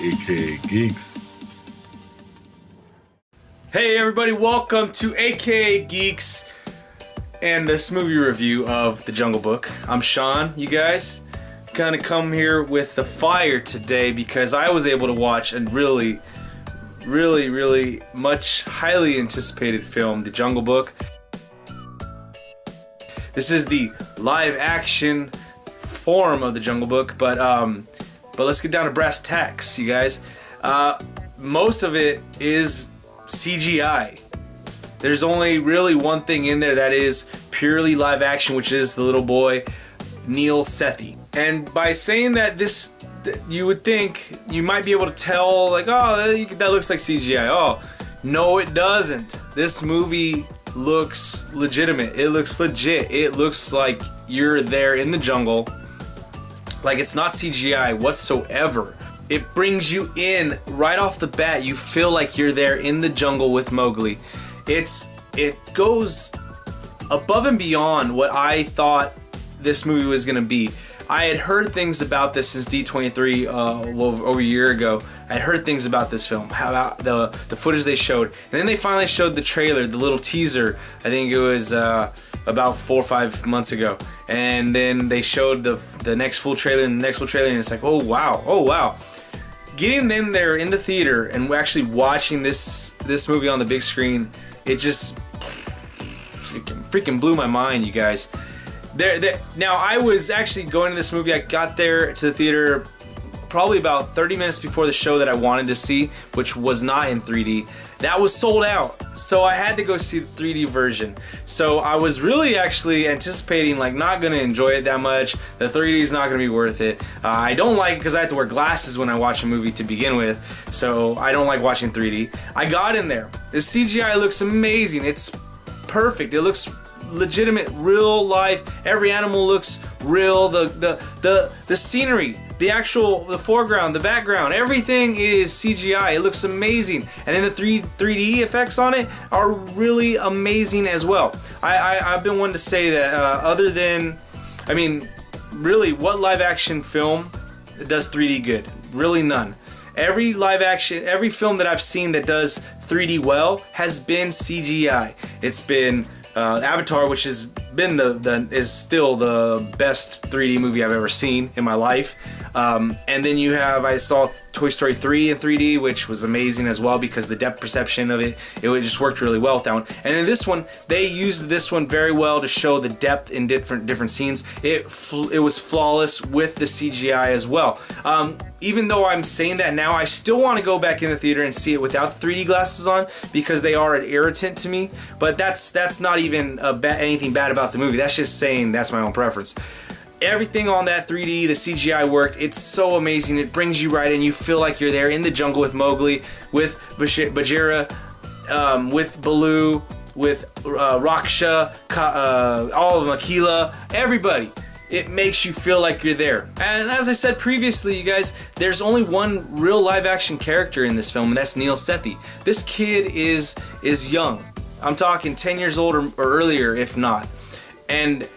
aka Geeks. Hey everybody, welcome to AKA Geeks and this movie review of The Jungle Book. I'm Sean, you guys. Gonna come here with the fire today because I was able to watch a really much highly anticipated film, The Jungle Book. This is the live action form of The Jungle Book, but let's get down to brass tacks, you guys. Most of it is CGI. There's only really one thing in there that is purely live action, which is the little boy Neil Sethi. And by saying that, you would think you might be able to tell, like, oh, that looks like CGI. Oh, no, it doesn't. This movie looks legitimate. It looks legit. It looks like you're there in the jungle. Like, it's not CGI whatsoever. It brings you in right off the bat. You feel like you're there in the jungle with Mowgli. It goes above and beyond what I thought this movie was gonna be. I had heard things about this since D23 over a year ago. I had heard things about this film, how about the footage they showed, and then they finally showed the trailer, the little teaser. I think it was about 4 or 5 months ago, and then they showed the next full trailer and the next full trailer, and it's like, oh wow. Getting in there in the theater and actually watching this movie on the big screen, it just freaking blew my mind, you guys. Now, I was actually going to this movie. I got there to the theater probably about 30 minutes before the show that I wanted to see, which was not in 3D. That was sold out, so I had to go see the 3D version. So I was really actually anticipating, like, not gonna enjoy it that much. The 3D is not gonna be worth it. I don't like it because I have to wear glasses when I watch a movie to begin with, so I don't like watching 3D. I got in there. The CGI looks amazing. It's perfect. It looks legitimate, real life. Every animal looks real. The scenery, the foreground, the background, everything is CGI. It looks amazing, and then the 3D effects on it are really amazing as well. I've been one to say that other than, I mean, really, what live action film does 3D good? Really none. Every live action, every film that I've seen that does 3D well has been CGI. It's been Avatar, which has been is still the best 3D movie I've ever seen in my life. And then I saw Toy Story 3 in 3D, which was amazing as well because the depth perception of it just worked really well with that one. And in this one, they used this one very well to show the depth in different scenes. It was flawless with the CGI as well. Even though I'm saying that now, I still want to go back in the theater and see it without the 3D glasses on because they are an irritant to me. But that's not even anything bad about the movie. That's just saying that's my own preference. Everything on that 3D, the CGI worked. It's so amazing. It brings you right in. You feel like you're there in the jungle with Mowgli, with Bagheera, with Baloo, with Raksha, all of them, Akela, everybody. It makes you feel like you're there. And as I said previously, you guys, there's only one real live action character in this film, and that's Neil Sethi. This kid is young. I'm talking 10 years old or earlier, if not. And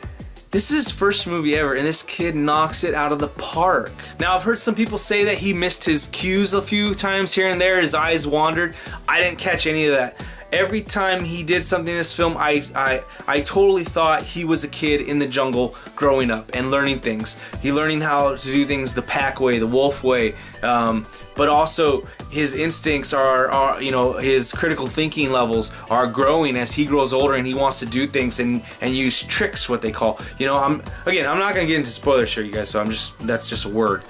this is his first movie ever, and this kid knocks it out of the park. Now, I've heard some people say that he missed his cues a few times here and there. His eyes wandered. I didn't catch any of that. Every time he did something in this film, I totally thought he was a kid in the jungle growing up and learning things. He learning how to do things the pack way, the wolf way, but also his instincts are his critical thinking levels are growing as he grows older and he wants to do things and use tricks, what they call. I'm not gonna get into spoilers here, you guys, so that's just a word.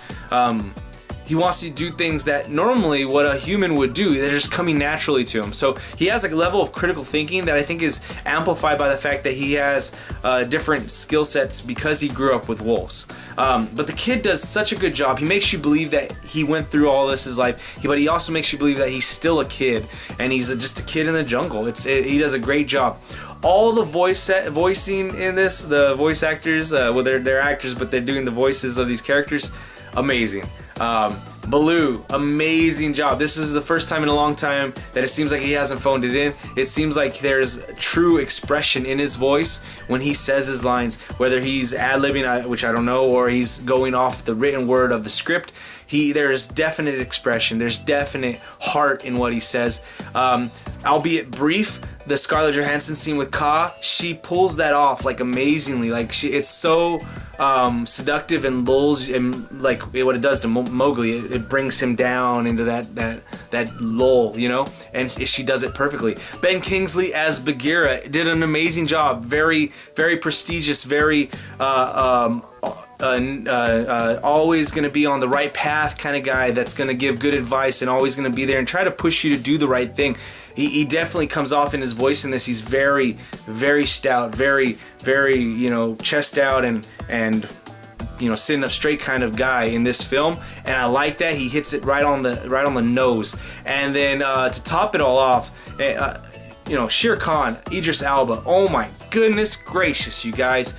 He wants to do things that normally what a human would do. They're just coming naturally to him. So he has a level of critical thinking that I think is amplified by the fact that he has different skill sets because he grew up with wolves. But the kid does such a good job. He makes you believe that he went through all this his life, but he also makes you believe that he's still a kid and he's just a kid in the jungle. He does a great job. All the voicing in this, the voice actors, they're actors, but they're doing the voices of these characters. Amazing. Baloo, amazing job. This is the first time in a long time that it seems like he hasn't phoned it in. It seems like there's true expression in his voice when he says his lines, whether he's ad-libbing, which I don't know, or he's going off the written word of the script. There's definite expression, there's definite heart in what he says. Albeit brief, the Scarlett Johansson scene with Kaa, she pulls that off like amazingly. Like it's so seductive and lulls, and like what it does to Mowgli, it brings him down into that lull, you know, and she does it perfectly. Ben Kingsley as Bagheera did an amazing job. Very, very prestigious, very always going to be on the right path kind of guy that's going to give good advice and always going to be there and try to push you to do the right thing. He definitely comes off in his voice in this. He's very, very stout, very, very, you know, chest out and you know, sitting up straight kind of guy in this film, and I like that. He hits it right on the nose. And then to top it all off, you know, Shere Khan, Idris Elba. Oh my goodness gracious, you guys.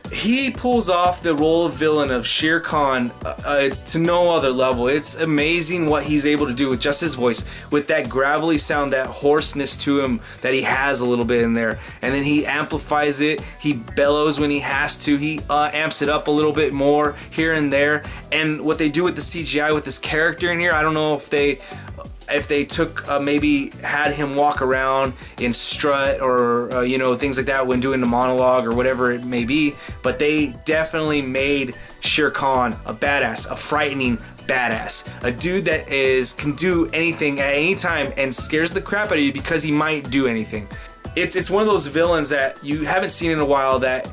He pulls off the role of villain of Shere Khan. It's to no other level. It's amazing what he's able to do with just his voice, with that gravelly sound, that hoarseness to him that he has a little bit in there, and then he amplifies it. He bellows when he has to. He amps it up a little bit more here and there. And what they do with the CGI with this character in here, I don't know if they took maybe had him walk around in strut or you know, things like that when doing the monologue or whatever it may be, but they definitely made Shere Khan a badass, a frightening badass, a dude that can do anything at any time and scares the crap out of you because he might do anything. It's one of those villains that you haven't seen in a while that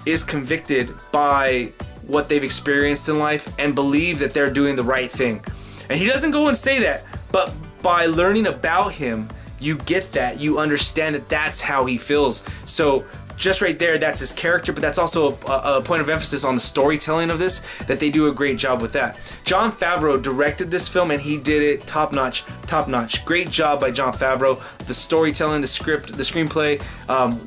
is convicted by what they've experienced in life and believe that they're doing the right thing. And he doesn't go and say that, but by learning about him, you get that. You understand that that's how he feels. So just right there, that's his character, but that's also a point of emphasis on the storytelling of this, that they do a great job with that. Jon Favreau directed this film, and he did it top notch, top notch. Great job by Jon Favreau. The storytelling, the script, the screenplay,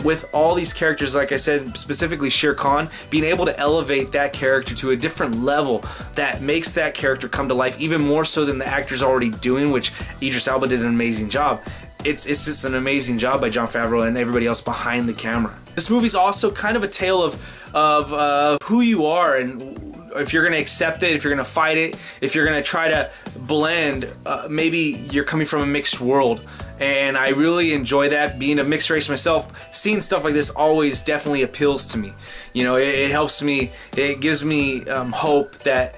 with all these characters, like I said, specifically Shere Khan, being able to elevate that character to a different level that makes that character come to life even more so than the actor's already doing, which Idris Elba did an amazing job. It's just an amazing job by Jon Favreau and everybody else behind the camera. This movie's also kind of a tale of who you are, and if you're going to accept it, if you're going to fight it, if you're going to try to blend, maybe you're coming from a mixed world. And I really enjoy that. Being a mixed race myself, seeing stuff like this always definitely appeals to me. You know, it helps me, it gives me hope that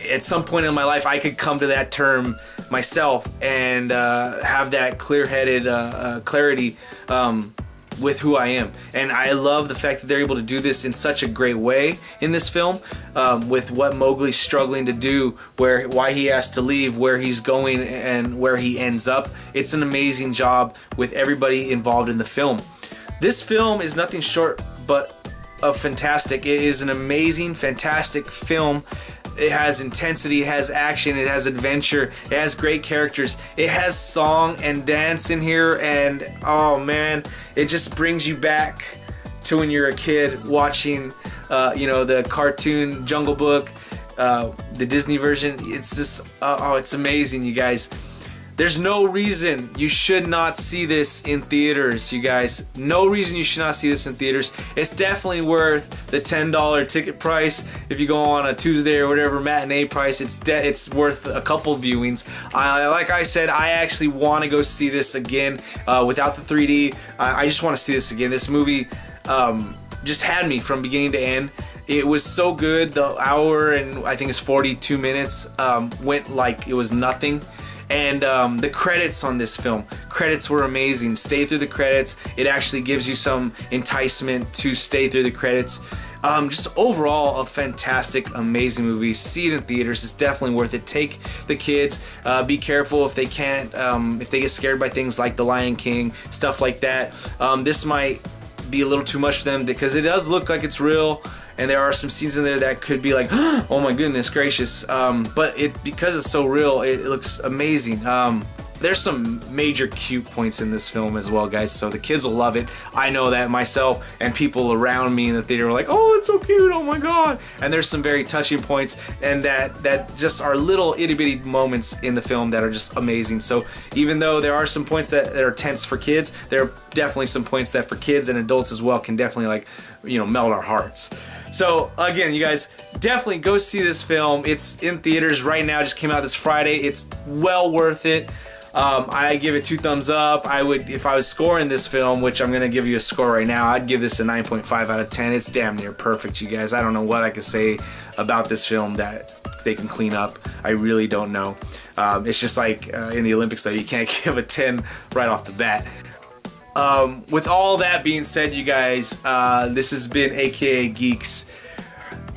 at some point in my life I could come to that term myself and have that clear-headed clarity with who I am. And I love the fact that they're able to do this in such a great way in this film, with what Mowgli's struggling to do, why he has to leave, where he's going, and where he ends up. It's an amazing job with everybody involved in the film. This film is nothing short but of fantastic. It is an amazing, fantastic film. It has intensity, it has action, it has adventure, it has great characters, it has song and dance in here, and oh man, it just brings you back to when you're a kid watching you know, the cartoon Jungle Book, the Disney version. It's just it's amazing, you guys. There's no reason you should not see this in theaters, you guys. No reason you should not see this in theaters. It's definitely worth the $10 ticket price. If you go on a Tuesday or whatever matinee price, it's worth a couple viewings. Like I said, I actually want to go see this again without the 3D. I just want to see this again. This movie just had me from beginning to end. It was so good. The hour and I think it's 42 minutes went like it was nothing. And the credits on this film, credits were amazing. Stay through the credits. It actually gives you some enticement to stay through the credits. Just overall a fantastic, amazing movie. See it in theaters. It's definitely worth it. Take the kids. Be careful if they can't, if they get scared by things like The Lion King, stuff like that. This might be a little too much for them because it does look like it's real. And there are some scenes in there that could be like, oh my goodness gracious. But because it's so real, it looks amazing. there's some major cute points in this film as well, guys, so the kids will love it. I know that myself, and people around me in the theater were like, oh, it's so cute, oh my god. And there's some very touching points, and that just are little itty bitty moments in the film that are just amazing. So even though there are some points that are tense for kids, there are definitely some points that for kids and adults as well can definitely, like, you know, melt our hearts. So again, you guys, definitely go see this film. It's in theaters right now, just came out this Friday. It's well worth it. I give it 2 thumbs up. I would, if I was scoring this film, which I'm gonna give you a score right now, I'd give this a 9.5 out of 10. It's damn near perfect, you guys. I don't know what I could say about this film that they can clean up. I really don't know. It's just like in the Olympics, though, you can't give a 10 right off the bat. With all that being said, you guys, this has been AKA Geeks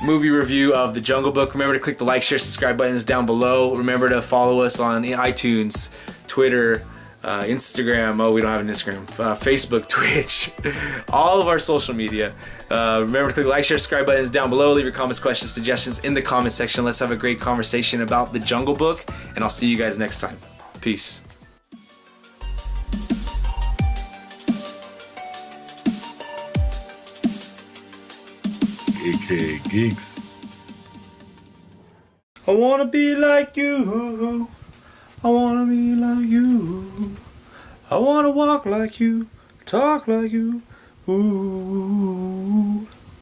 movie review of The Jungle Book. Remember to click the like, share, subscribe buttons down below. Remember to follow us on iTunes, Twitter, Instagram. Oh, we don't have an Instagram. Facebook, Twitch, all of our social media. Remember to click the like, share, subscribe buttons down below. Leave your comments, questions, suggestions in the comment section. Let's have a great conversation about The Jungle Book, and I'll see you guys next time. Peace. AKA Geeks. I wanna be like you. I wanna be like you. I wanna walk like you, talk like you. Ooh.